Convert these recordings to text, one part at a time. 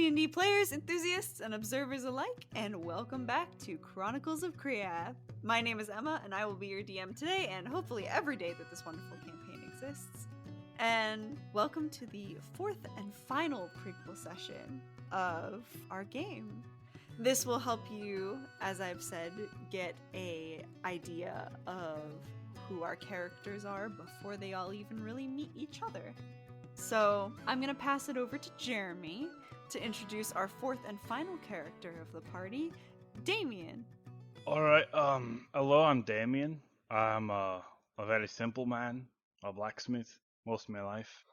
D&D players, enthusiasts, and observers alike, and welcome back to Chronicles of Kriya. My name is Emma, and I will be your DM today, and hopefully every day that this wonderful campaign exists. And welcome to the fourth and final prequel session of our game. This will help you, as I've said, get an idea of who our characters are before they all even really meet each other. So I'm going to pass it over to Jeremy to introduce our fourth and final character of the party, Damian. Alright, hello, I'm Damian. I'm a very simple man, a blacksmith, most of my life.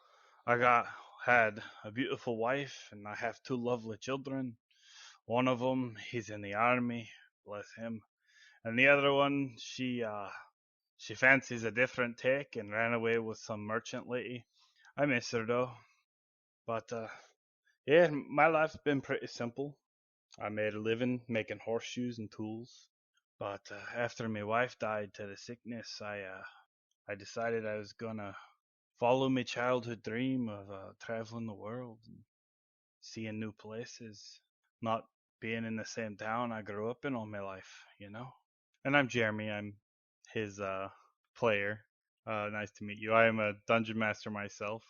Had a beautiful wife, and I have two lovely children. One of them, he's in the army, bless him. And the other one, she fancies a different take and ran away with some merchant lady. I miss her though. But, yeah, my life's been pretty simple. I made a living making horseshoes and tools. But after my wife died to the sickness, I decided I was gonna follow my childhood dream of traveling the world and seeing new places, not being in the same town I grew up in all my life, you know. And I'm Jeremy. I'm his player. Nice to meet you. I am a dungeon master myself.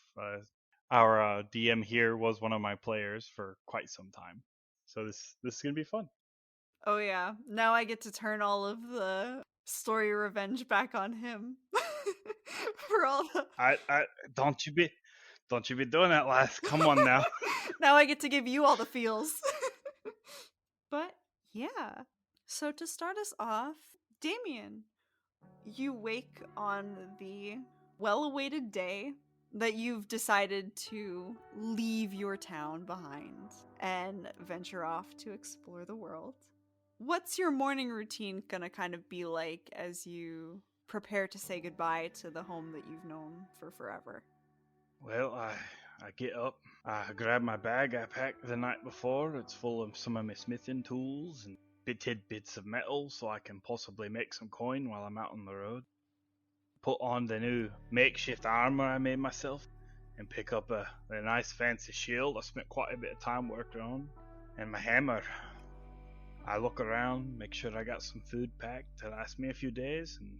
Our DM here was one of my players for quite some time, so this is gonna be fun. Oh yeah, now I get to turn all of the story revenge back on him. For all the I don't you be doing that, lass. Come on now. Now I get to give you all the feels. But yeah. So to start us off, Damian, you wake on the well-awaited day that you've decided to leave your town behind and venture off to explore the world. What's your morning routine gonna kind of be like as you prepare to say goodbye to the home that you've known for forever? Well, I get up, I grab my bag I packed the night before. It's full of some of my smithing tools and tidbits of metal so I can possibly make some coin while I'm out on the road. Put on the new makeshift armor I made myself and pick up a nice fancy shield I spent quite a bit of time working on, and my hammer. I look around, make sure I got some food packed to last me a few days, and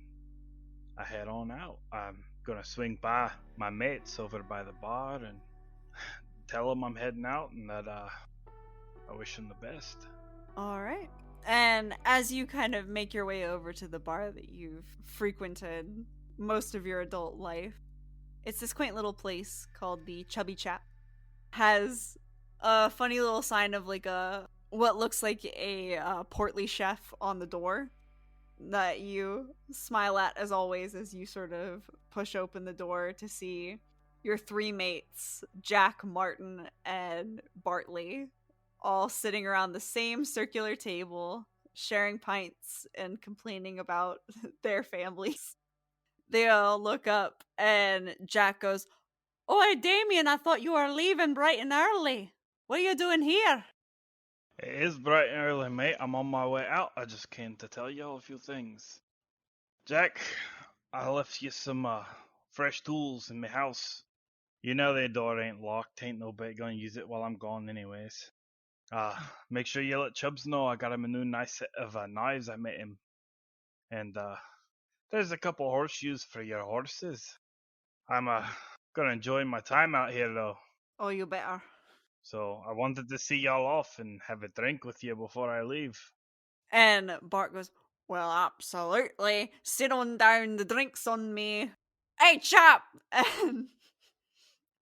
I head on out. I'm gonna swing by my mates over by the bar and tell them I'm heading out and that I wish them the best. All right. And as you kind of make your way over to the bar that you've frequented most of your adult life, it's this quaint little place called the Chubby Chap. Has a funny little sign of like a what looks like a portly chef on the door that you smile at as always as you sort of push open the door to see your three mates, Jack, Martin, and Bartley, all sitting around the same circular table, sharing pints and complaining about their families. They all look up, and Jack goes, "Oi, Damien, I thought you were leaving bright and early. What are you doing here?" It is bright and early, mate. I'm on my way out. I just came to tell you a few things. Jack, I left you some fresh tools in my house. You know the door ain't locked. Ain't nobody gonna use it while I'm gone anyways. Make sure you let Chubbs know I got him a new nice set of knives I made him. And there's a couple horseshoes for your horses. I'm gonna enjoy my time out here though. Oh, you better. So I wanted to see y'all off and have a drink with you before I leave. And Bart goes, "Well, absolutely. Sit on down, the drink's on me. Hey, chap!" And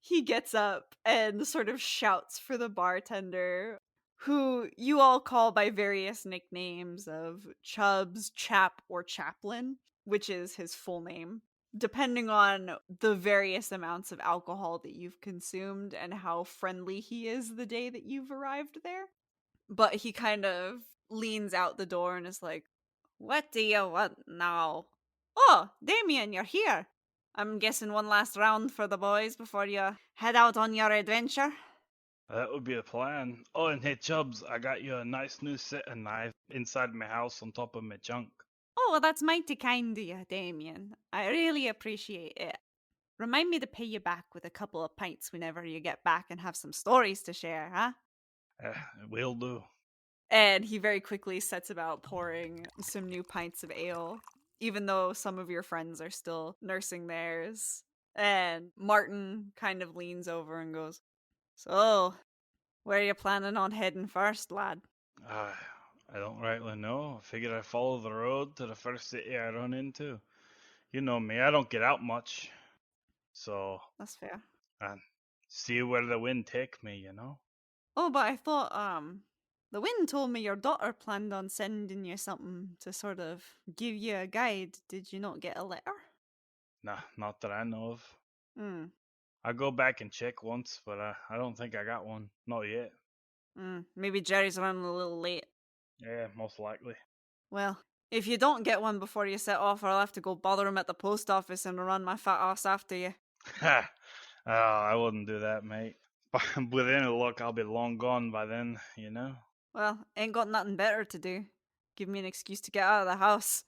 he gets up and sort of shouts for the bartender, who you all call by various nicknames of Chubbs, Chap, or Chaplain, which is his full name, depending on the various amounts of alcohol that you've consumed and how friendly he is the day that you've arrived there. But he kind of leans out the door and is like, "What do you want now?" "Oh, Damien, you're here. I'm guessing one last round for the boys before you head out on your adventure." That would be the plan. Oh, and hey, Chubbs, I got you a nice new set of knives inside my house on top of my junk. "Oh, well, that's mighty kind of you, Damien. I really appreciate it. Remind me to pay you back with a couple of pints whenever you get back and have some stories to share, huh?" Will do. And he very quickly sets about pouring some new pints of ale, even though some of your friends are still nursing theirs. And Martin kind of leans over and goes, "So, where are you planning on heading first, lad?" Uh, I don't rightly know. I figured I'd follow the road to the first city I run into. You know me, I don't get out much. So, That's fair. I see where the wind take me, you know? Oh, but I thought, the wind told me your daughter planned on sending you something to sort of give you a guide. Did you not get a letter? Nah, not that I know of. Hmm. I go back and check once, but I don't think I got one. Not yet. Maybe Jerry's running a little late. Yeah, most likely. Well, if you don't get one before you set off, I'll have to go bother him at the post office and run my fat ass after you. Ha! Oh, I wouldn't do that, mate. With any luck, I'll be long gone by then, you know? Well, ain't got nothing better to do. Give me an excuse to get out of the house.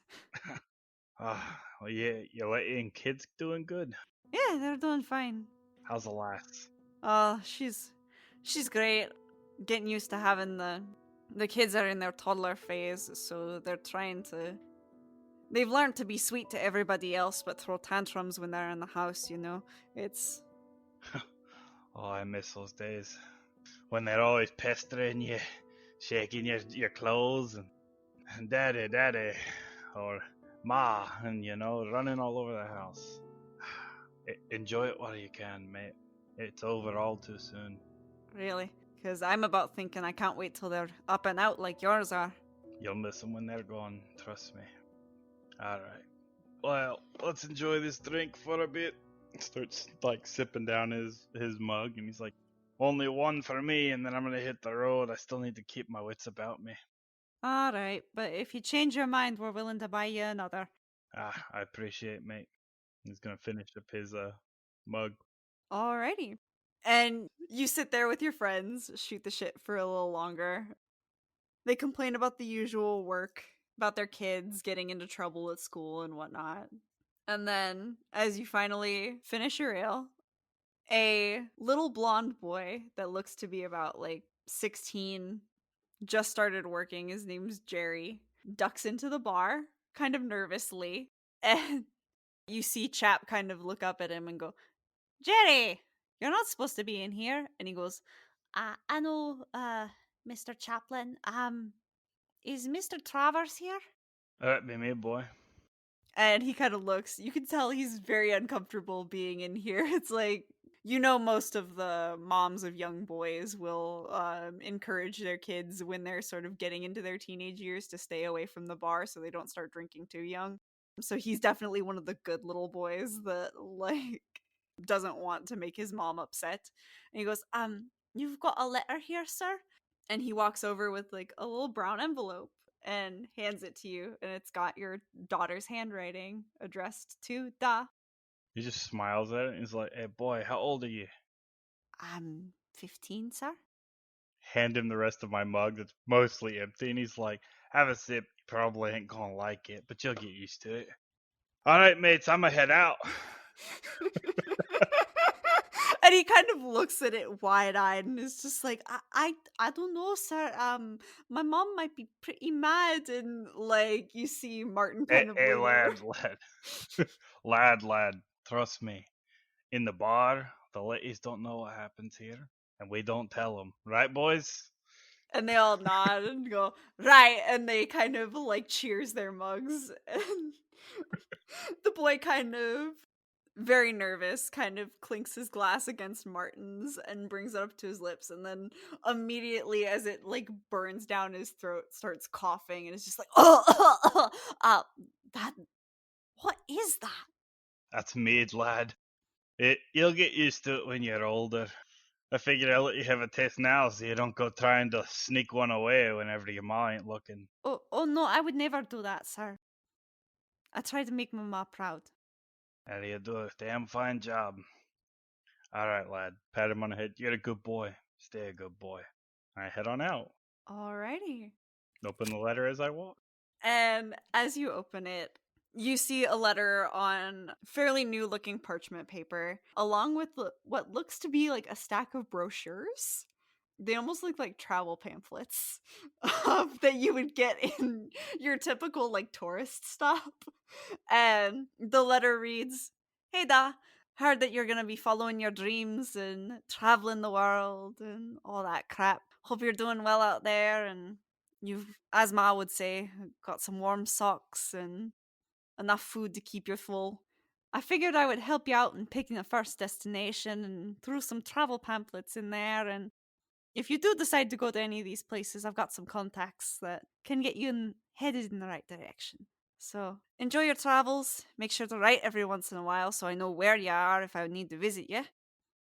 Well, yeah, your lady and kids doing good? Yeah, they're doing fine. How's the lass? Oh, she's great. Getting used to having the kids are in their toddler phase, so they're trying to. They've learned to be sweet to everybody else, but throw tantrums when they're in the house. It's Oh, I miss those days. When they're always pestering you, shaking your clothes, and daddy, daddy, or ma, and running all over the house. Enjoy it while you can, mate. It's over all too soon. really because I'm about thinking I can't wait till they're up and out like yours are. You'll miss them when they're gone, trust me. Alright. Well, let's enjoy this drink for a bit. Starts like sipping down his mug, and he's like, only one for me, and then I'm gonna hit the road. I still need to keep my wits about me. All right, but if you change your mind, we're willing to buy you another. I appreciate, mate. He's gonna finish up his mug. Alrighty. And you sit there with your friends, shoot the shit for a little longer. They complain about the usual work, about their kids getting into trouble at school and whatnot. And then, as you finally finish your ale, a little blonde boy that looks to be about like 16, just started working, his name's Jerry, ducks into the bar, kind of nervously. And you see Chap kind of look up at him and go, "Jerry, you're not supposed to be in here." And he goes, "I know, Mr. Chaplin. Is Mr. Travers here?" That'd be me, boy. And he kind of looks, you can tell he's very uncomfortable being in here. It's like, most of the moms of young boys will encourage their kids when they're sort of getting into their teenage years to stay away from the bar so they don't start drinking too young. So he's definitely one of the good little boys that, like, doesn't want to make his mom upset. And he goes, "You've got a letter here, sir?" And he walks over with like a little brown envelope and hands it to you, and it's got your daughter's handwriting addressed to Da. He just smiles at it and he's like, "Hey, boy, how old are you?" "I'm 15, sir." Hand him the rest of my mug that's mostly empty, and he's like, "Have a sip. You probably ain't gonna like it, but you'll get used to it." All right, mates, I'ma head out. And he kind of looks at it wide-eyed and is just like, I don't know, sir. My mom might be pretty mad." And like you see Martin Hey, kind of hey, lean over. lad. Trust me. In the bar, the ladies don't know what happens here, and we don't tell them, right, boys? And they all nod and go, "Right." And they kind of like cheers their mugs. And the boy kind of very nervous, kind of clinks his glass against Martin's and brings it up to his lips, and then immediately as it like burns down his throat, starts coughing and is just like, "Oh, that, what is that?" That's made, lad. You'll get used to it when you're older. I figured I'll let you have a taste now so you don't go trying to sneak one away whenever your ma ain't looking. Oh no, I would never do that, sir. I try to make Mama proud." And you do a damn fine job. All right, lad. Pat him on the head. You're a good boy. Stay a good boy. I head on out. Alrighty. Open the letter as I walk. And as you open it, you see a letter on fairly new looking parchment paper, along with what looks to be like a stack of brochures. They almost look like travel pamphlets that you would get in your typical like tourist stop. And the letter reads, "Hey da, heard that you're gonna be following your dreams and traveling the world and all that crap. Hope you're doing well out there and you've, as Ma would say, got some warm socks and enough food to keep you full. I figured I would help you out in picking a first destination and threw some travel pamphlets in there. And if you do decide to go to any of these places, I've got some contacts that can get you headed in the right direction. So enjoy your travels. Make sure to write every once in a while so I know where you are if I need to visit you.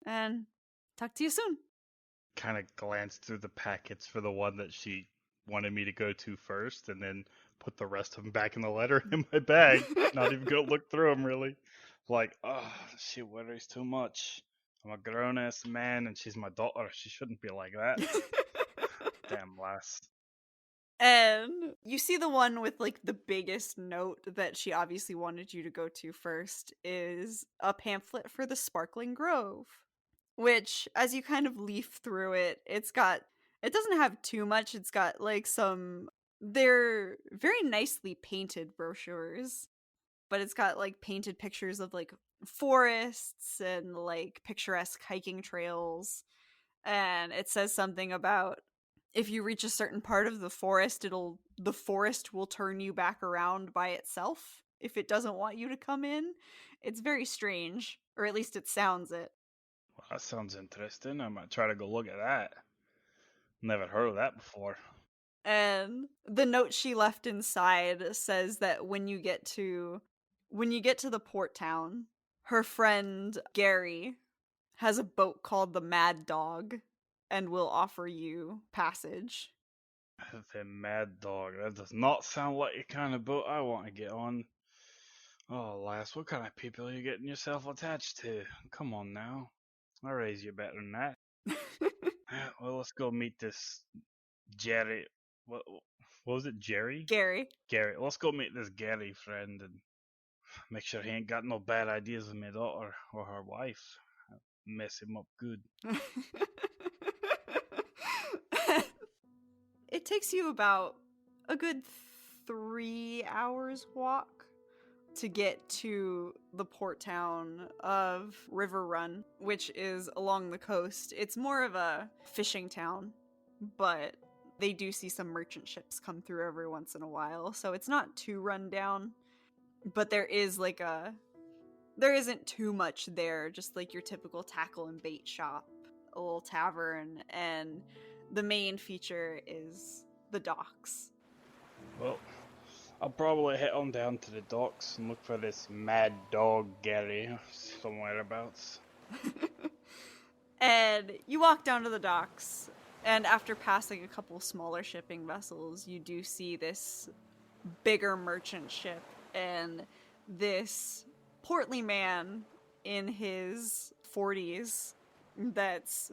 And talk to you soon." Kind of glanced through the packets for the one that she wanted me to go to first, and then put the rest of them back in the letter in my bag. Not even gonna look through them really. Like, oh, she worries too much. I'm a grown ass man, and she's my daughter. She shouldn't be like that. Damn lass. And you see the one with like the biggest note that she obviously wanted you to go to first is a pamphlet for the Sparkling Grove, which as you kind of leaf through it, it doesn't have too much. It's got like they're very nicely painted brochures, but it's got like painted pictures of like forests and like picturesque hiking trails. And it says something about if you reach a certain part of the forest, the forest will turn you back around by itself if it doesn't want you to come in. It's very strange, or at least it sounds it. Well, that sounds interesting. I might try to go look at that. Never heard of that before. And the note she left inside says that when you get to the port town, her friend Gary has a boat called the Mad Dog and will offer you passage. The Mad Dog. That does not sound like the kind of boat I want to get on. Oh, lass, what kind of people are you getting yourself attached to? Come on now. I raise you better than that. Well, let's go meet this Jerry. What was it, Jerry? Gary. Gary. Let's go meet this Gary friend and make sure he ain't got no bad ideas with my daughter or her wife. Mess him up good. It takes you about a good 3 hours walk to get to the port town of River Run, which is along the coast. It's more of a fishing town, but they do see some merchant ships come through every once in a while, so it's not too run down. But there isn't too much there, just like your typical tackle and bait shop, a little tavern, and the main feature is the docks. Well, I'll probably head on down to the docks and look for this Mad Dog Gary somewhere abouts. And you walk down to the docks, and after passing a couple smaller shipping vessels, you do see this bigger merchant ship, and this portly man in his 40s that's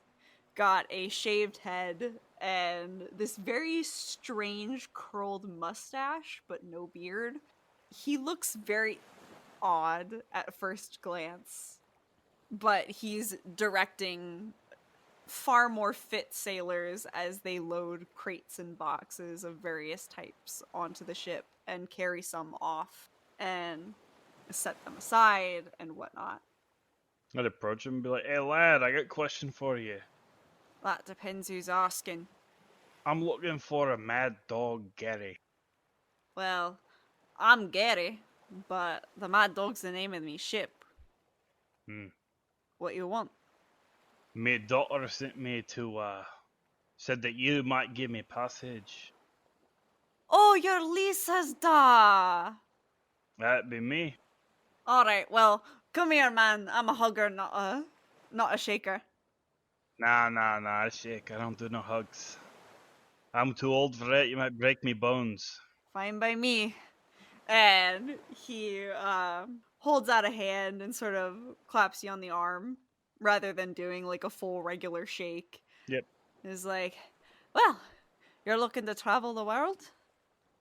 got a shaved head and this very strange curled mustache but no beard. He looks very odd at first glance, but he's directing far more fit sailors as they load crates and boxes of various types onto the ship and carry some off and set them aside and whatnot. I'd approach him and be like, "Hey lad, I got a question for you. That depends who's asking. I'm looking for a Mad Dog Gary." Well, I'm Gary, but the Mad Dog's the name of me ship. What you want? My daughter sent me to, said that you might give me passage. Oh, you're Lisa's da! That'd be me. Alright, well, come here, man. I'm a hugger, not a shaker. Nah, shake. I don't do no hugs. I'm too old for it. You might break me bones. Fine by me. And he holds out a hand and sort of claps you on the arm rather than doing like a full regular shake. Yep. He's like, well, you're looking to travel the world?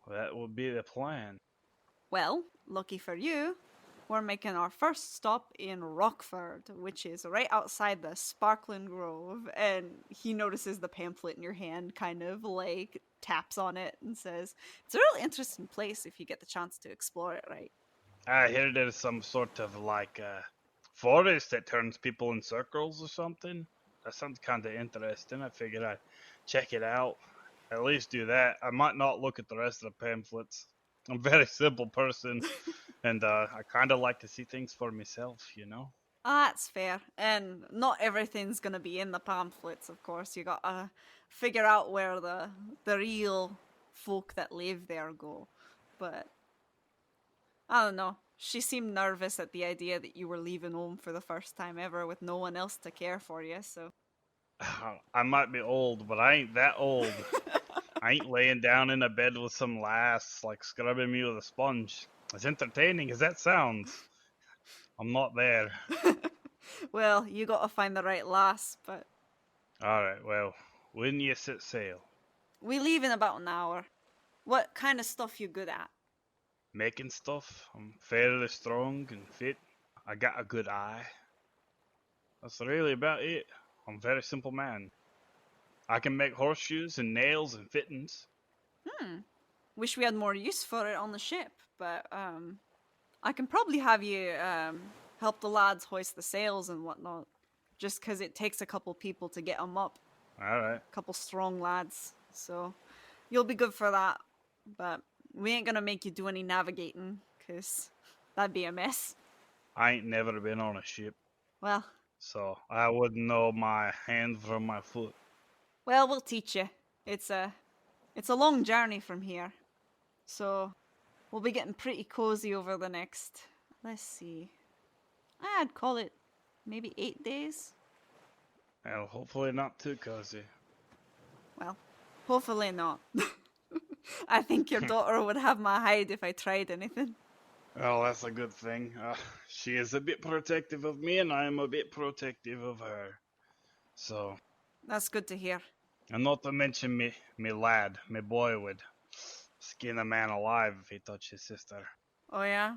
That would be the plan. Well, lucky for you, we're making our first stop in Rockford, which is right outside the Sparkling Grove. And he notices the pamphlet in your hand, kind of like taps on it and says, "It's a real interesting place if you get the chance to explore it, right?" I hear there's some sort of like forest that turns people in circles or something. That sounds kind of interesting. I figured I'd check it out. At least do that. I might not look at the rest of the pamphlets. I'm a very simple person, and I kind of like to see things for myself, you know? That's fair. And not everything's gonna be in the pamphlets, of course. You gotta figure out where the real folk that live there go. But I don't know. She seemed nervous at the idea that you were leaving home for the first time ever with no one else to care for you, so. I might be old, but I ain't that old. I ain't laying down in a bed with some lass, like scrubbing me with a sponge. As entertaining as that sounds, I'm not there. Well, you gotta find the right lass, but Alright, well, when you set sail, we leave in about an hour. What kind of stuff you good at? making stuff, I'm fairly strong and fit. I got a good eye. That's really about it. I'm a very simple man. I can make horseshoes and nails and fittings. Wish we had more use for it on the ship, but I can probably have you help the lads hoist the sails and whatnot, just because it takes a couple people to get them up, Alright. a couple strong lads. So you'll be good for that, but we ain't gonna make you do any navigating, because that'd be a mess. I ain't never been on a ship, Well, so I wouldn't know my hand from my foot. we'll teach you. It's a long journey from here, so we'll be getting pretty cozy over the next. Let's see. I'd call it maybe 8 days. Well, hopefully not too cozy. Well, hopefully not. I think your daughter would have my hide if I tried anything. Well, that's a good thing. She is a bit protective of me, and I'm a bit protective of her. So, That's good to hear. and not to mention me lad, me boy would skin a man alive if he touched his sister. Oh, yeah?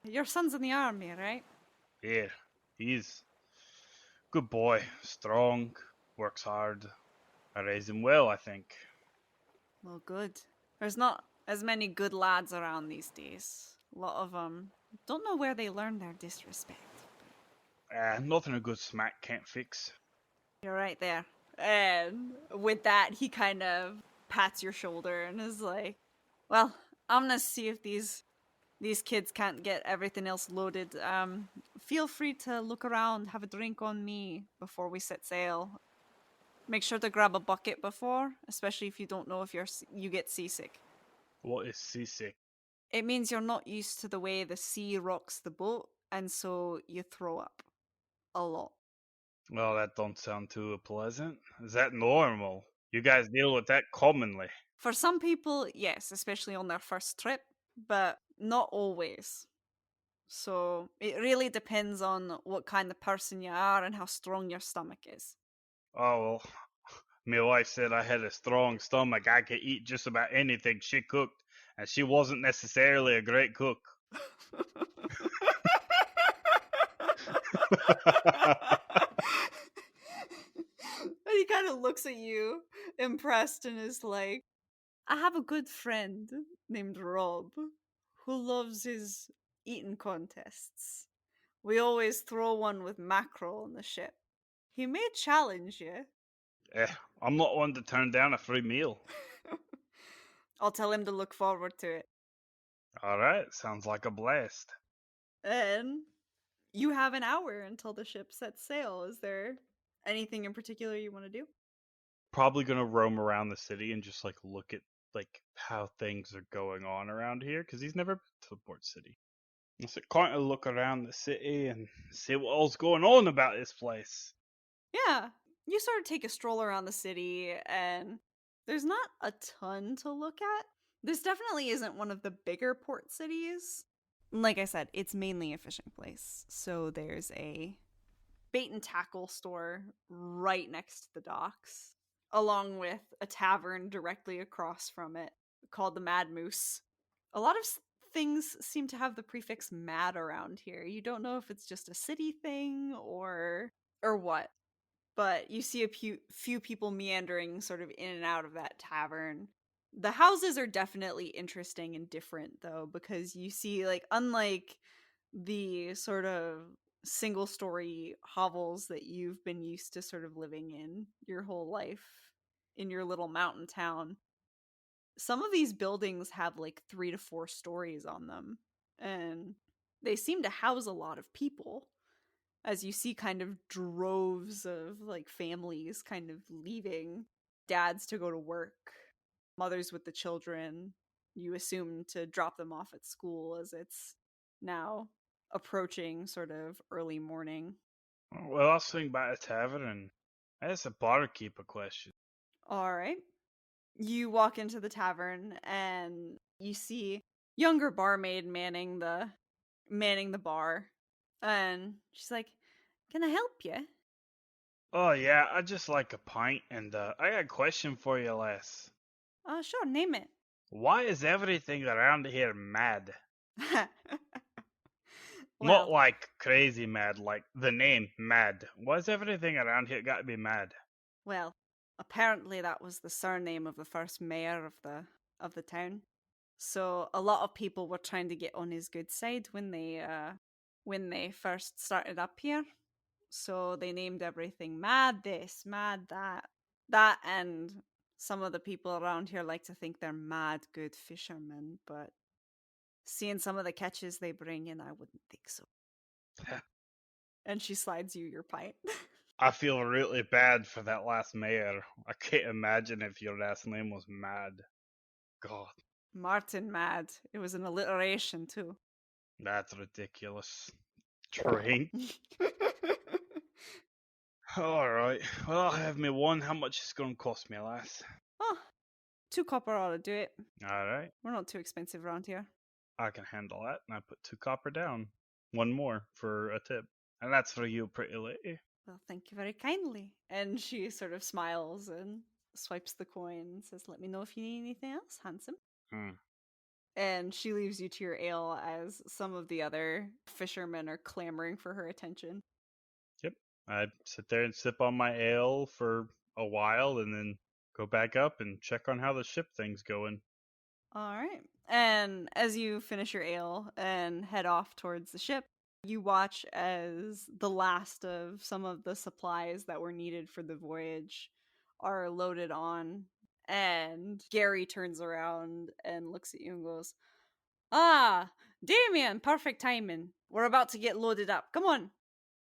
Your son's in the army, right? Yeah, he's good boy, strong, works hard. I raised him well, I think. Well, good. There's not as many good lads around these days. A lot of them don't know where they learned their disrespect. Nothing a good smack can't fix. You're right there. And with that, he kind of pats your shoulder and is like, "Well, I'm gonna see if these kids can't get everything else loaded. Feel free to look around, have a drink on me before we set sail. Make sure to grab a bucket before, especially if you don't know if you get seasick. What is seasick? It means you're not used to the way the sea rocks the boat, and so you throw up a lot. Well, that don't sound too pleasant. Is that normal? You guys deal with that commonly. For some people, yes, especially on their first trip, but not always. So it really depends on what kind of person you are and how strong your stomach is. Oh, well, my wife said I had a strong stomach. I could eat just about anything she cooked, and she wasn't necessarily a great cook. He kind of looks at you, impressed, and is like, "I have a good friend named Rob who loves his eating contests. We always throw one with mackerel on the ship. He may challenge you." Eh, I'm not one to turn down a free meal. I'll tell him to look forward to it. Alright, sounds like a blast. And you have an hour until the ship sets sail. Is there anything in particular you want to do? Probably gonna roam around the city and just like look at like how things are going on around here, because he's never been to the port city. So kind of look around the city and see what all's going on about this place. Yeah, you sort of take a stroll around the city, and there's not a ton to look at. This definitely isn't one of the bigger port cities. Like I said, it's mainly a fishing place. So there's a bait and tackle store right next to the docks, along with a tavern directly across from it called the Mad Moose. A lot of things seem to have the prefix mad around here. You don't know if it's just a city thing or what. But you see a few people meandering sort of in and out of that tavern. The houses are definitely interesting and different though, because you see, like, unlike the sort of single story hovels that you've been used to sort of living in your whole life in your little mountain town, some of these buildings have like 3 to 4 stories on them, and they seem to house a lot of people, as you see kind of droves of like families kind of leaving, dads to go to work, mothers with the children, you assume to drop them off at school, as it's now approaching sort of early morning. Well, I'll swing by the tavern and ask the barkeep a question. All right. You walk into the tavern and you see younger barmaid manning the bar, and she's like, "Can I help you?" Oh yeah, I just like a pint, and I got a question for you, Les. "Oh, sure, name it." Why is everything around here mad? Not Well, like crazy mad, like the name mad. Why's everything around here got to be mad? well, apparently that was the surname of the first mayor of the town. So a lot of people were trying to get on his good side when they first started up here. So they named everything Mad this, Mad that. That, and some of the people around here like to think they're mad good fishermen, but seeing some of the catches they bring in, I wouldn't think so. And she slides you your pint. I feel really bad for that last mayor. I can't imagine if your last name was Mad. God, Martin Mad. It was an alliteration too. that's ridiculous. Drink. Alright, well, I'll have me one. How much is it going to cost me, lass? Oh, 2 copper ought to do it. Alright, We're not too expensive around here. I can handle that. And I put 2 copper down. One more for a tip. And that's for you, pretty lady. Well, thank you very kindly. And she sort of smiles and swipes the coin and says, "Let me know if you need anything else, handsome." Hmm. And she leaves you to your ale as some of the other fishermen are clamoring for her attention. Yep. I sit there and sip on my ale for a while and then go back up and check on how the ship thing's going. All right. And as you finish your ale and head off towards the ship, you watch as the last of some of the supplies that were needed for the voyage are loaded on. And Gary turns around and looks at you and goes, "Ah, Damian, perfect timing. We're about to get loaded up. Come on."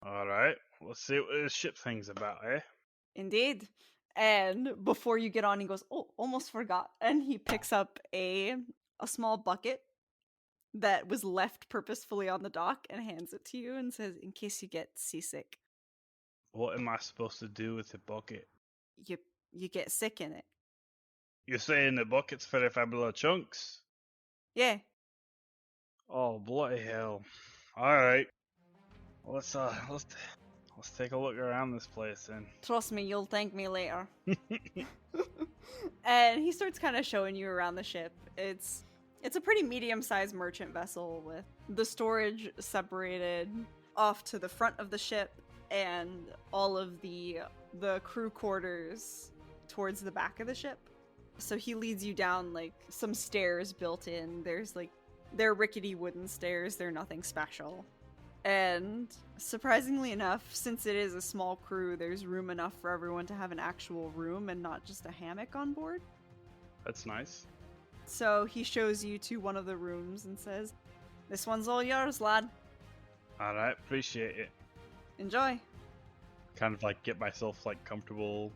Alright, let's see what this ship thing's about, eh? Indeed. And before you get on, he goes, "Oh, almost forgot." And he picks up a small bucket that was left purposefully on the dock and hands it to you and says, "In case you get seasick, What am I supposed to do with the bucket? you you get sick in it." You're saying the bucket's for if I blow chunks? Yeah. Oh, bloody hell. Alright, let's take a look around this place then. Trust me, you'll thank me later. And he starts kind of showing you around the ship. It's a pretty medium-sized merchant vessel with the storage separated off to the front of the ship and all of the crew quarters towards the back of the ship. So he leads you down like some stairs built in. They're rickety wooden stairs. They're nothing special. And surprisingly enough, since it is a small crew, there's room enough for everyone to have an actual room and not just a hammock on board. That's nice. So he shows you to one of the rooms and says, "This one's all yours, lad. Alright, appreciate it. Enjoy." Kind of like get myself like comfortable,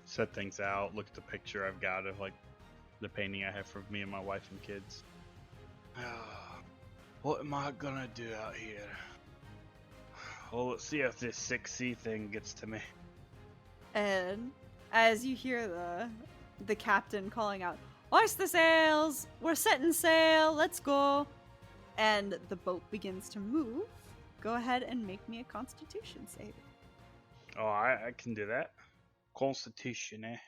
set things out, look at the picture I've got of like the painting I have for me and my wife and kids. What am I gonna do out here? Well, let's see if this 6C thing gets to me. And as you hear the captain calling out, "Hoist the sails! We're setting sail! Let's go!" And the boat begins to move. Go ahead and make me a Constitution save. Oh, I can do that. Constitution, eh?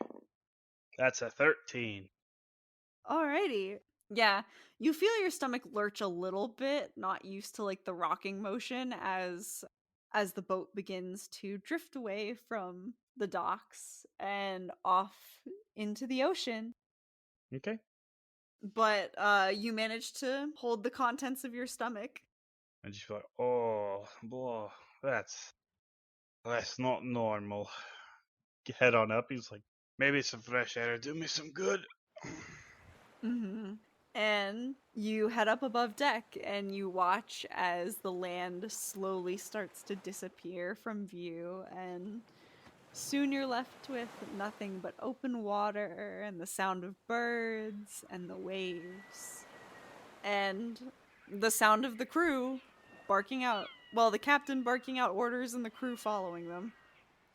That's a 13. Alrighty. Yeah, you feel your stomach lurch a little bit, not used to like the rocking motion as the boat begins to drift away from the docks and off into the ocean. Okay. But you manage to hold the contents of your stomach. And just like, oh, blah, that's not normal. Head on up. He's like, maybe some fresh air do me some good. Mm-hmm. And you head up above deck and you watch as the land slowly starts to disappear from view, and soon you're left with nothing but open water and the sound of birds and the waves and the sound of the crew barking out. Well, the captain barking out orders and the crew following them.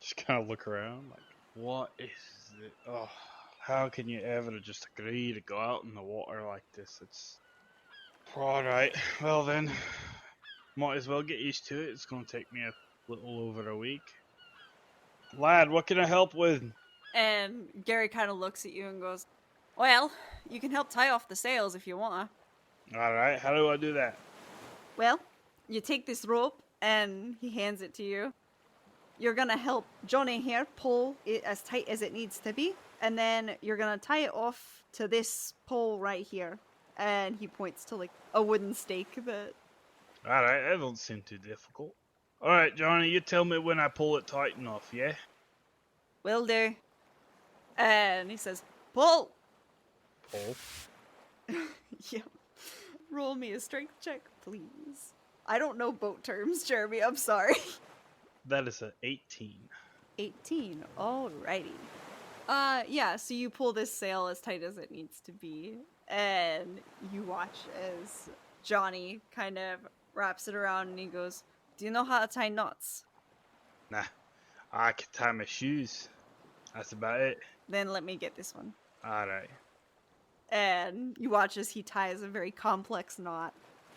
Just kind of look around, like, what is it? Oh, how can you ever just agree to go out in the water like this? It's all right. Well then, might as well get used to it. It's gonna take me a little over a week. Lad, what can I help with? And Gary kind of looks at you and goes, "Well, you can help tie off the sails if you want." All right, how do I do that? Well, you take this rope and he hands it to you. You're gonna help Johnny here pull it as tight as it needs to be, and then you're gonna tie it off to this pole right here. And he points to like a wooden stake that. All right, that don't seem too difficult. All right, Johnny, you tell me when I pull it tight enough, yeah? Will do. And he says, "Pull." Pull. Yeah. Roll me a strength check, please. I don't know boat terms, Jeremy. I'm sorry. That is a 18. 18. Alrighty. Yeah, so you pull this sail as tight as it needs to be, and you watch as Johnny kind of wraps it around and he goes, "Do you know how to tie knots?" Nah, I can tie my shoes. That's about it. Then let me get this one. All right. And you watch as he ties a very complex knot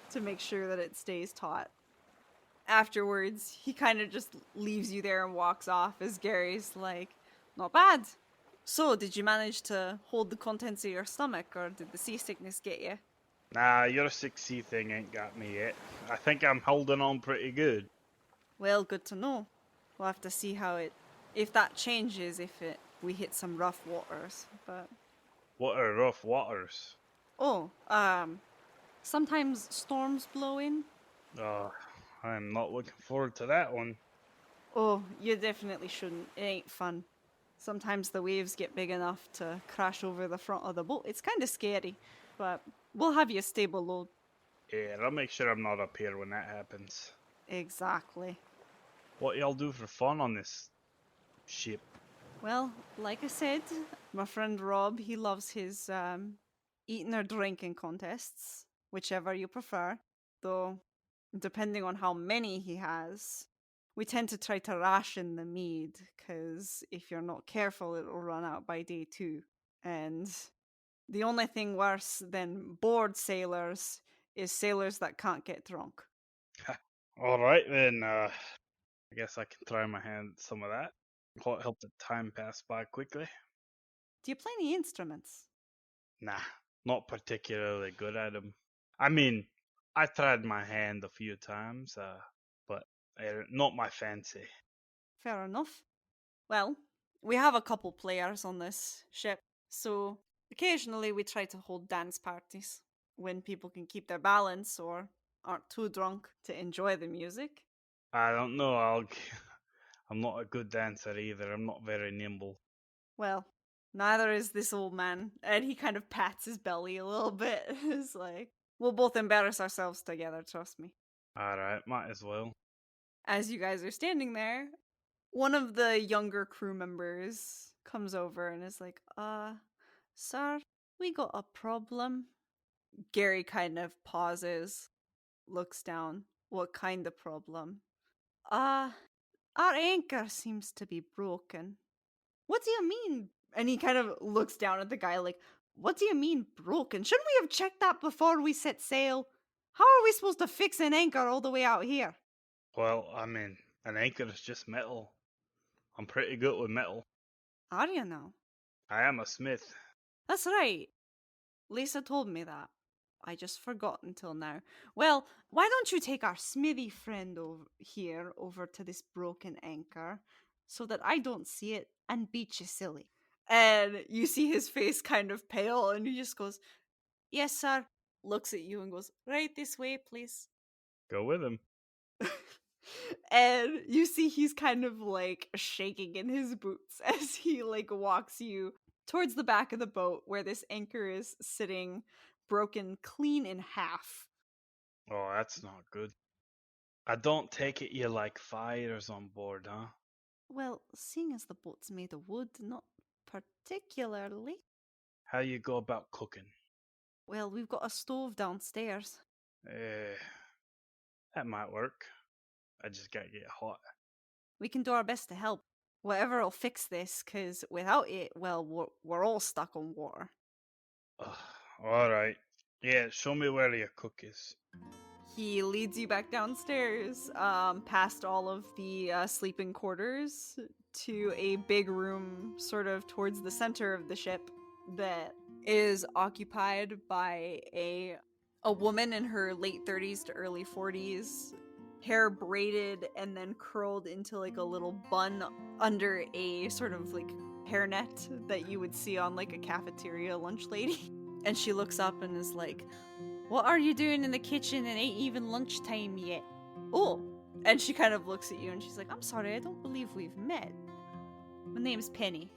to make sure that it stays taut. Afterwards, he kind of just leaves you there and walks off as Gary's like, "Not bad. So, did you manage to hold the contents of your stomach, or did the seasickness get you?" Nah, your 6C thing ain't got me yet. I think I'm holding on pretty good. Well, good to know. We'll have to see how if that changes, we hit some rough waters. But What are rough waters? oh, sometimes storms blow in. Oh, I'm not looking forward to that one. Oh, you definitely shouldn't. It ain't fun. Sometimes the waves get big enough to crash over the front of the boat. It's kind of scary, but we'll have you stay below. Yeah, I'll make sure I'm not up here when that happens. Exactly. What y'all do for fun on this ship? Well, like I said, my friend Rob, he loves his eating or drinking contests, whichever you prefer. Though, depending on how many he has, we tend to try to ration the mead, because if you're not careful, it'll run out by day 2. And the only thing worse than bored sailors is sailors that can't get drunk. All right then. I guess I can try my hand at some of that. Help the time pass by quickly. Do you play any instruments? Nah, not particularly good at them. I mean, I tried my hand a few times, but not my fancy. Fair enough. Well, we have a couple players on this ship, so occasionally we try to hold dance parties when people can keep their balance or aren't too drunk to enjoy the music. I don't know. I'm not a good dancer either. I'm not very nimble. Well, neither is this old man, and he kind of pats his belly a little bit. It's like, we'll both embarrass ourselves together, trust me. All right, might as well. As you guys are standing there, one of the younger crew members comes over and is like, sir, we got a problem." Gary kind of pauses, looks down. "What kind of problem?" Uh, our anchor seems to be broken." "What do you mean?" And he kind of looks down at the guy like, "What do you mean broken? Shouldn't we have checked that before we set sail? How are we supposed to fix an anchor all the way out here?" Well, I mean, an anchor is just metal. I'm pretty good with metal. "Are you now?" I am a smith. "That's right. Lisa told me that. I just forgot until now. Well, why don't you take our smithy friend over here over to this broken anchor so that I don't see it and beat you silly? And you see his face kind of pale and he just goes, "Yes, sir." Looks at you and goes, "Right this way, please." Go with him. And you see he's kind of like shaking in his boots as he like walks you towards the back of the boat where this anchor is sitting broken clean in half. Oh, that's not good. I don't take it you like fires on board, huh? Well, seeing as the boat's made of wood, not particularly. How you go about cooking? Well, we've got a stove downstairs. Eh, that might work. I just gotta get hot. We can do our best to help. Whatever'll fix this, because without it, well, we're all stuck on water. Ugh, all right. Yeah, show me where your cook is. He leads you back downstairs, past all of the sleeping quarters, to a big room sort of towards the center of the ship that is occupied by a woman in her late 30s to early 40s, hair braided and then curled into like a little bun under a sort of like hairnet that you would see on like a cafeteria lunch lady. And she looks up and is like, "What are you doing in the kitchen? It ain't even lunchtime yet." "Oh." And she kind of looks at you and she's like, "I'm sorry, I don't believe we've met. My name's Penny."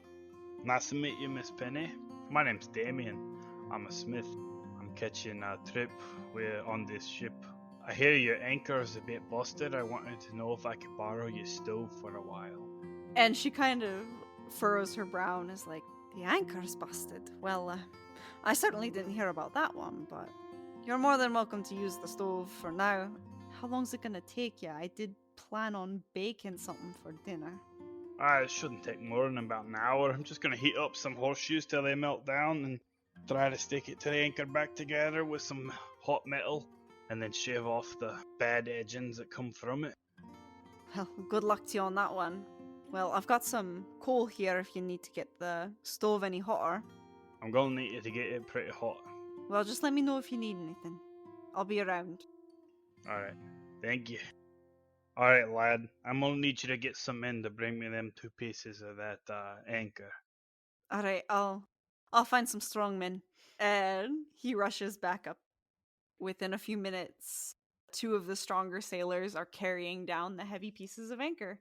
Nice to meet you, Miss Penny. My name's Damian. I'm a smith. I'm catching a trip. We're on this ship. I hear your anchor is a bit busted. I wanted to know if I could borrow your stove for a while. And she kind of furrows her brow and is like, "The anchor's busted. Well, I certainly didn't hear about that one, but you're more than welcome to use the stove for now. How long's it gonna take you? I did plan on baking something for dinner." It shouldn't take more than about an hour. I'm just gonna heat up some horseshoes till they melt down and try to stick it to the anchor back together with some hot metal and then shave off the bad edgings that come from it. Well, good luck to you on that one. Well, I've got some coal here if you need to get the stove any hotter. I'm gonna need you to get it pretty hot. Well, just let me know if you need anything. I'll be around. Alright, thank you. Alright, lad, I'm gonna need you to get some men to bring me them 2 pieces of that anchor. Alright, I'll find some strong men. And he rushes back up. Within a few minutes, two of the stronger sailors are carrying down the heavy pieces of anchor.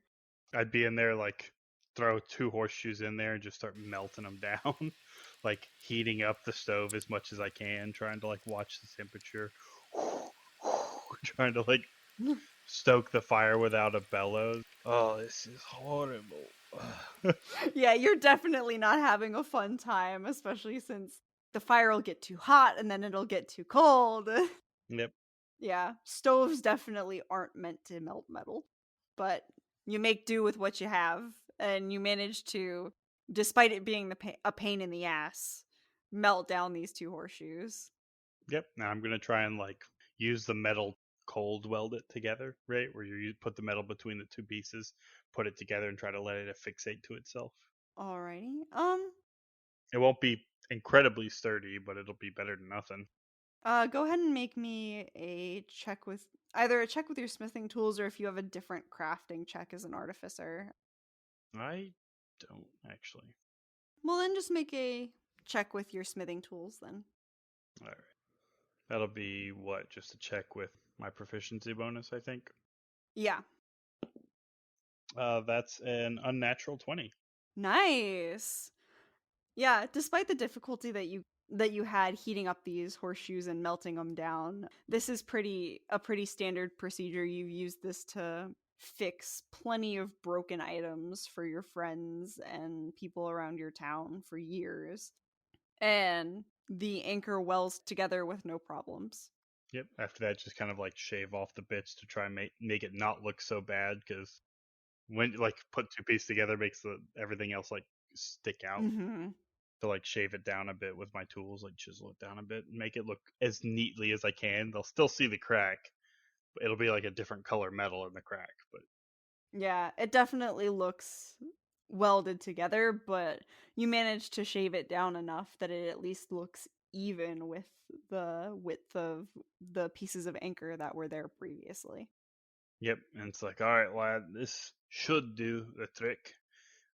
I'd be in there, like, throw 2 horseshoes in there and just start melting them down. Like, heating up the stove as much as I can, trying to, like, watch the temperature. Trying to, like, stoke the fire without a bellows. Oh, this is horrible. Yeah, you're definitely not having a fun time, especially since the fire will get too hot and then it'll get too cold. Yep. Yeah, stoves definitely aren't meant to melt metal, but you make do with what you have, and you manage to, despite it being a pain in the ass, melt down these two horseshoes. Yep. Now I'm gonna try and like use the metal cold weld it together, right? Where you put the metal between the 2 pieces, put it together, and try to let it affixate to itself. Alrighty. It won't be incredibly sturdy, but it'll be better than nothing. Go ahead and make me a check with either a check with your smithing tools or if you have a different crafting check as an artificer. I don't actually. Well, then just make a check with your smithing tools then. All right. That'll be what? Just a check with my proficiency bonus, I think. Yeah. That's an unnatural 20. Nice. Yeah, despite the difficulty that you had heating up these horseshoes and melting them down, this is a pretty standard procedure. You've used this to fix plenty of broken items for your friends and people around your town for years. And the anchor wells together with no problems. Yep. After that, just kind of like shave off the bits to try and make it not look so bad because when like put 2 pieces together makes everything else like stick out. Mhm. To like shave it down a bit with my tools, like chisel it down a bit and make it look as neatly as I can. They'll still see the crack, but it'll be like a different color metal in the crack. But Yeah, it definitely looks welded together, but you managed to shave it down enough that it at least looks even with the width of the pieces of anchor that were there previously. Yep, and it's like, all right, lad, this should do the trick.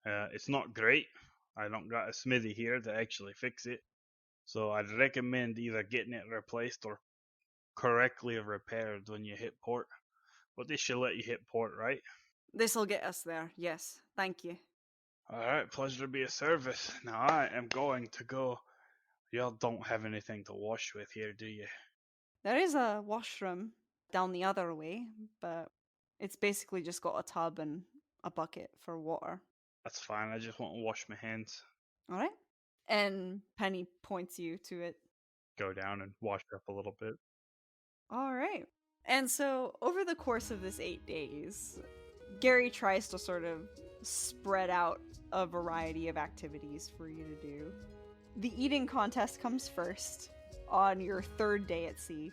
It's not great. I don't got a smithy here to actually fix it. So I'd recommend either getting it replaced or correctly repaired when you hit port. But this should let you hit port, right? This'll get us there, yes. Thank you. Alright, pleasure to be of service. Now I am going to go. Y'all don't have anything to wash with here, do you? There is a washroom down the other way, but it's basically just got a tub and a bucket for water. That's fine, I just want to wash my hands. Alright? And Penny points you to it. Go down and wash up a little bit. Alright. And so, over the course of this 8 days, Gary tries to sort of spread out a variety of activities for you to do. The eating contest comes first on your 3rd day at sea,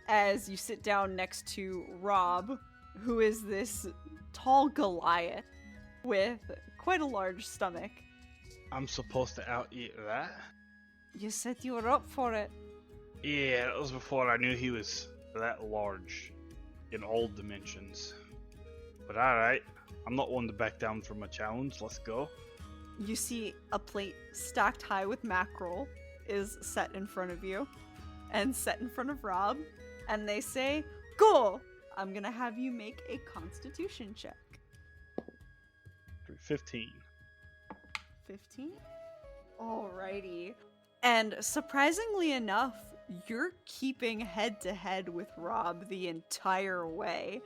as you sit down next to Rob, who is this tall Goliath with quite a large stomach. I'm supposed to out eat that? You said you were up for it. Yeah, that was before I knew he was that large in all dimensions. But alright, I'm not one to back down from a challenge, let's go. You see a plate stacked high with mackerel is set in front of you and set in front of Rob, and they say, "Go! I'm gonna have you make a constitution check." 15. 15? Alrighty. And surprisingly enough, you're keeping head to head with Rob the entire way.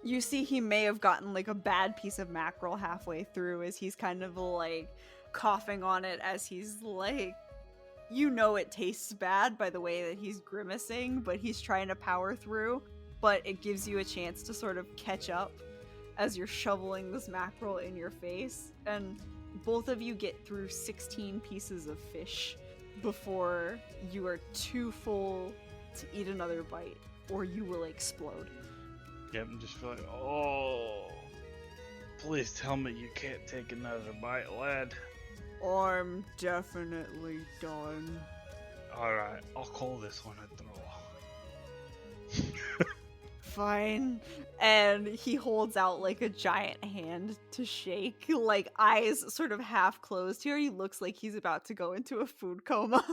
You see he may have gotten like a bad piece of mackerel halfway through as he's kind of like coughing on it as he's like, you know it tastes bad by the way that he's grimacing, but he's trying to power through. But it gives you a chance to sort of catch up as you're shoveling this mackerel in your face. And both of you get through 16 pieces of fish before you are too full to eat another bite, or you will explode. Yep, I'm just feeling, oh, please tell me you can't take another bite, lad. I'm definitely done. Alright, I'll call this one a draw. Fine. And he holds out like a giant hand to shake, like eyes sort of half closed here. He looks like he's about to go into a food coma.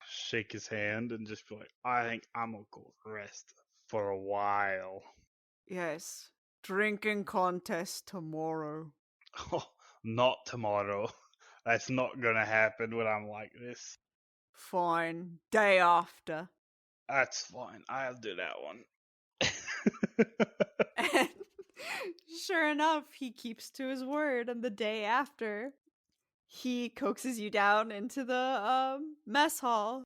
Shake his hand and just be like, I think I'm gonna go rest for a while. Yes. Drinking contest tomorrow. Oh, not tomorrow. That's not gonna happen when I'm like this. Fine. Day after. That's fine. I'll do that one. And sure enough, he keeps to his word, and the day after, he coaxes you down into the mess hall.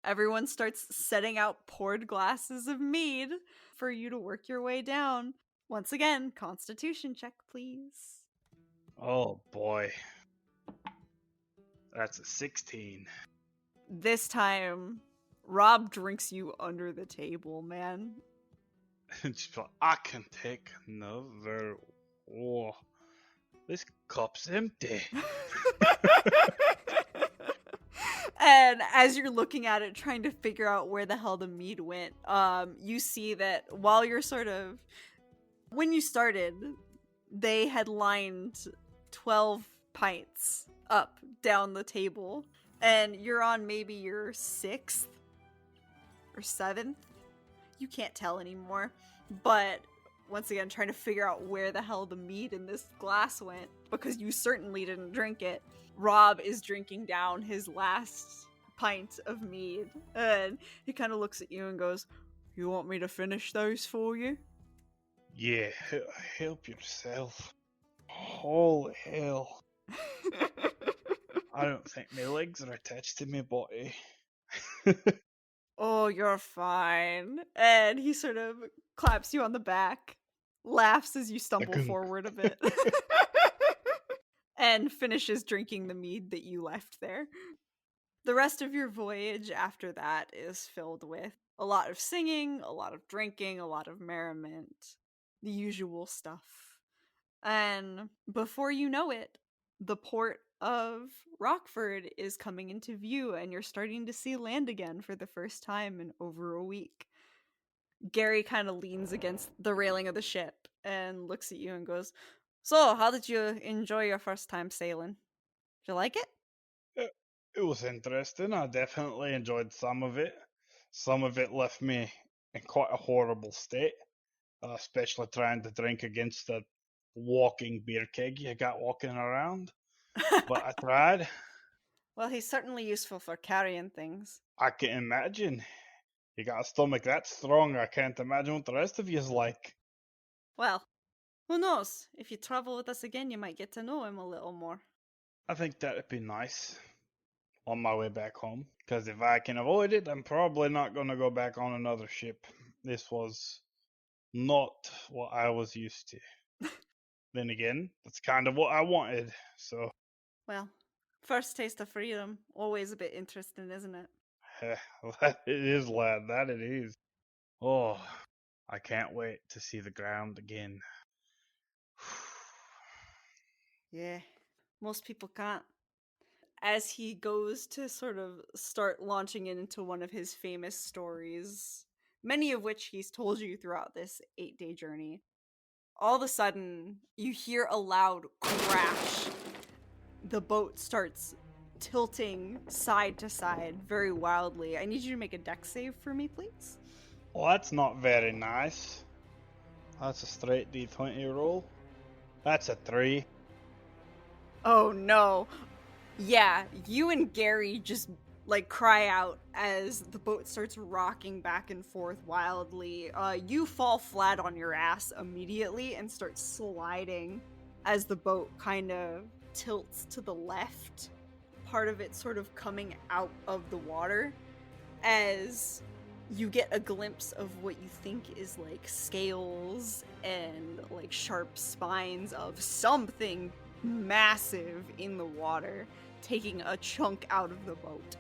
Everyone starts setting out poured glasses of mead for you to work your way down. Once again, constitution check, please. Oh boy. That's a 16. This time, Rob drinks you under the table, man. Just like, I can take another. Oh, this cup's empty. And as you're looking at it, trying to figure out where the hell the mead went, you see that while you're when you started, they had lined 12 pints up down the table, and you're on maybe your 6th or 7th. You can't tell anymore, but once again, trying to figure out where the hell the mead in this glass went, because you certainly didn't drink it. Rob is drinking down his last pint of mead, and he kind of looks at you and goes, "You want me to finish those for you?" Yeah, help yourself. Holy hell. I don't think my legs are attached to my body. "Oh, you're fine." And he sort of claps you on the back, laughs as you stumble forward a bit, and finishes drinking the mead that you left there. The rest of your voyage after that is filled with a lot of singing, a lot of drinking, a lot of merriment, the usual stuff. And before you know it, the port of Rockford is coming into view, and you're starting to see land again for the first time in over a week. Gary kind of leans against the railing of the ship and looks at you and goes, "So, how did you enjoy your first time sailing? Did you like it?" It was interesting. I definitely enjoyed some of it. Some of it left me in quite a horrible state, especially trying to drink against a walking beer keg you got walking around. But I tried. Well, he's certainly useful for carrying things. I can imagine. You got a stomach that strong, I can't imagine what the rest of you's like. Well, who knows? If you travel with us again, you might get to know him a little more. I think that'd be nice on my way back home. Because if I can avoid it, I'm probably not going to go back on another ship. This was not what I was used to. Then again, that's kind of what I wanted, so Well, first taste of freedom, always a bit interesting, isn't it? that it is, lad, that it is. Oh, I can't wait to see the ground again. Yeah, most people can't. As he goes to sort of start launching into one of his famous stories, many of which he's told you throughout this 8-day journey, all of a sudden you hear a loud crash. The boat starts tilting side to side very wildly. I need you to make a dex save for me, please. Well, that's not very nice. That's a straight D20 roll. That's a 3. Oh no. Yeah, you and Gary just like cry out as the boat starts rocking back and forth wildly. You fall flat on your ass immediately and start sliding as the boat kind of tilts to the left, part of it sort of coming out of the water as you get a glimpse of what you think is like scales and like sharp spines of something massive in the water, taking a chunk out of the boat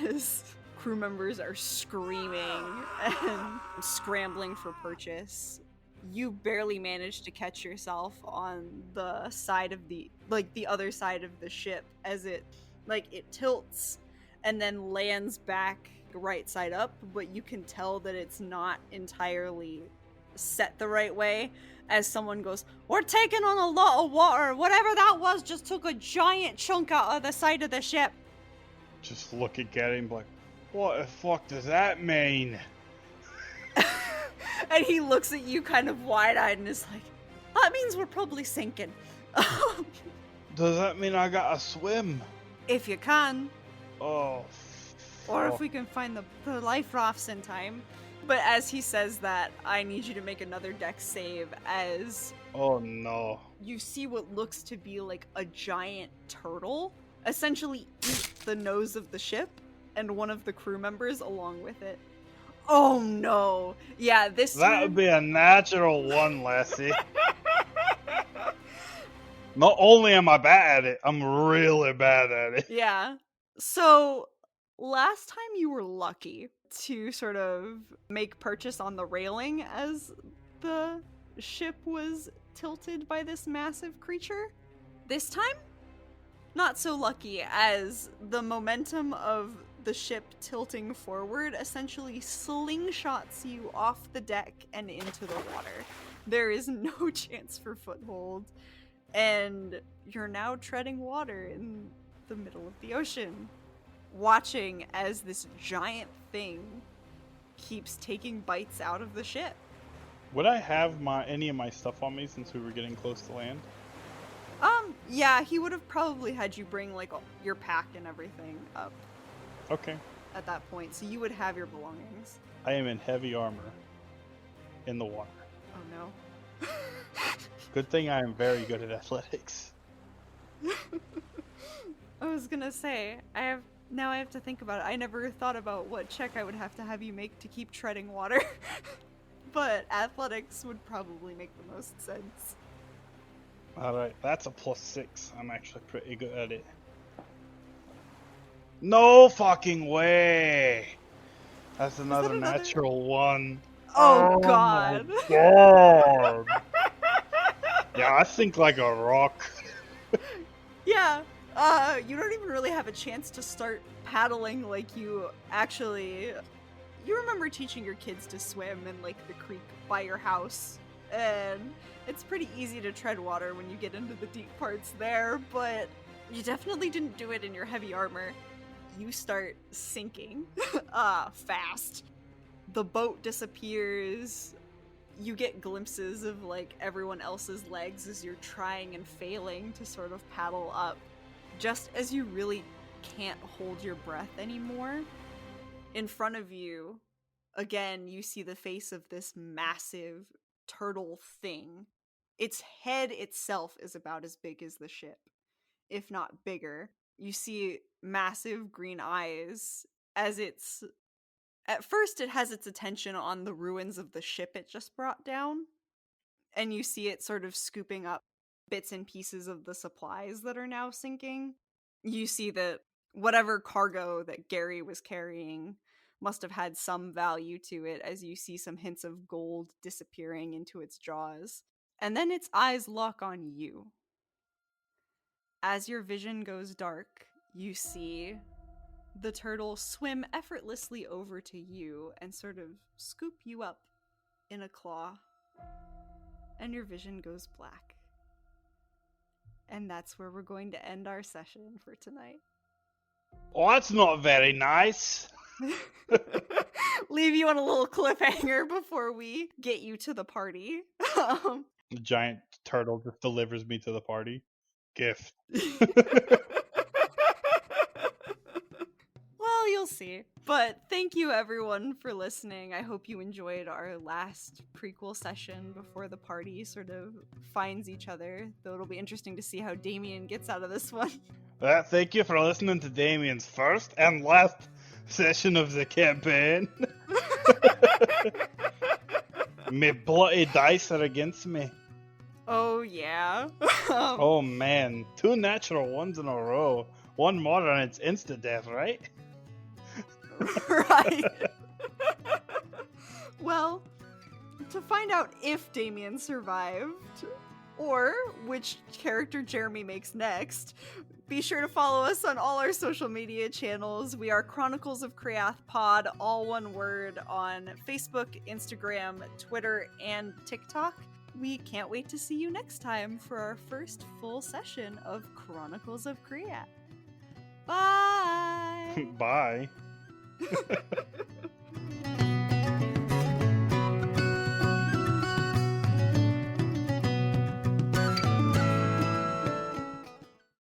as crew members are screaming and scrambling for purchase. You barely manage to catch yourself on the side of the other side of the ship as it tilts and then lands back right side up, but you can tell that it's not entirely set the right way as someone goes, "We're taking on a lot of water. Whatever that was just took a giant chunk out of the side of the ship." Just look at him like, what the fuck does that mean? And he looks at you kind of wide-eyed and is like, "That means we're probably sinking." Does that mean I gotta swim? If you can. Oh. Or if we can find the life rafts in time. But as he says that, I need you to make another dex save as Oh no. you see what looks to be like a giant turtle essentially eat the nose of the ship and one of the crew members along with it. Oh no. Yeah, this That would be a natural one, Lassie. Not only am I bad at it, I'm really bad at it. Yeah. So last time you were lucky to sort of make purchase on the railing as the ship was tilted by this massive creature. This time, not so lucky, as the momentum of the ship tilting forward essentially slingshots you off the deck and into the water. There is no chance for foothold, and you're now treading water in the middle of the ocean, watching as this giant thing keeps taking bites out of the ship. Would I have any of my stuff on me since we were getting close to land? Yeah, he would have probably had you bring like your pack and everything up Okay. at that point, so you would have your belongings. I am in heavy armor in the water. Oh no. Good thing I am very good at athletics. I was gonna say, I have to think about it. I never thought about what check I would have you make to keep treading water. But athletics would probably make the most sense. Alright, that's a +6. I'm actually pretty good at it. No fucking way! That's another natural one. Oh god. My god. Yeah, I think like a rock. Yeah, You don't even really have a chance to start paddling like you actually... You remember teaching your kids to swim in, like, the creek by your house, and it's pretty easy to tread water when you get into the deep parts there, but you definitely didn't do it in your heavy armor. You start sinking, fast. The boat disappears. You get glimpses of, like, everyone else's legs as you're trying and failing to sort of paddle up. Just as you really can't hold your breath anymore, in front of you, again, you see the face of this massive turtle thing. Its head itself is about as big as the ship, if not bigger. You see massive green eyes as it's... At first, it has its attention on the ruins of the ship it just brought down, and you see it sort of scooping up bits and pieces of the supplies that are now sinking. You see that whatever cargo that Gary was carrying must have had some value to it, as you see some hints of gold disappearing into its jaws. And then its eyes lock on you. As your vision goes dark, you see the turtle swim effortlessly over to you and sort of scoop you up in a claw. And your vision goes black. And that's where we're going to end our session for tonight. Oh, that's not very nice. Leave you on a little cliffhanger before we get you to the party. The giant turtle just delivers me to the party. Gift. Well, you'll see. But thank you everyone for listening. I hope you enjoyed our last prequel session before the party sort of finds each other. Though it'll be interesting to see how Damian gets out of this one. Thank you for listening to Damian's first and last session of the campaign. My bloody dice are against me. Oh, yeah. Oh man, 2 natural ones in a row. One more and it's insta-death, right? Right. Well, to find out if Damian survived, or which character Jeremy makes next, be sure to follow us on all our social media channels. We are Chronicles of Kreath Pod, all one word, on Facebook, Instagram, Twitter, and TikTok. We can't wait to see you next time for our first full session of Chronicles of Kreath. Bye! Bye.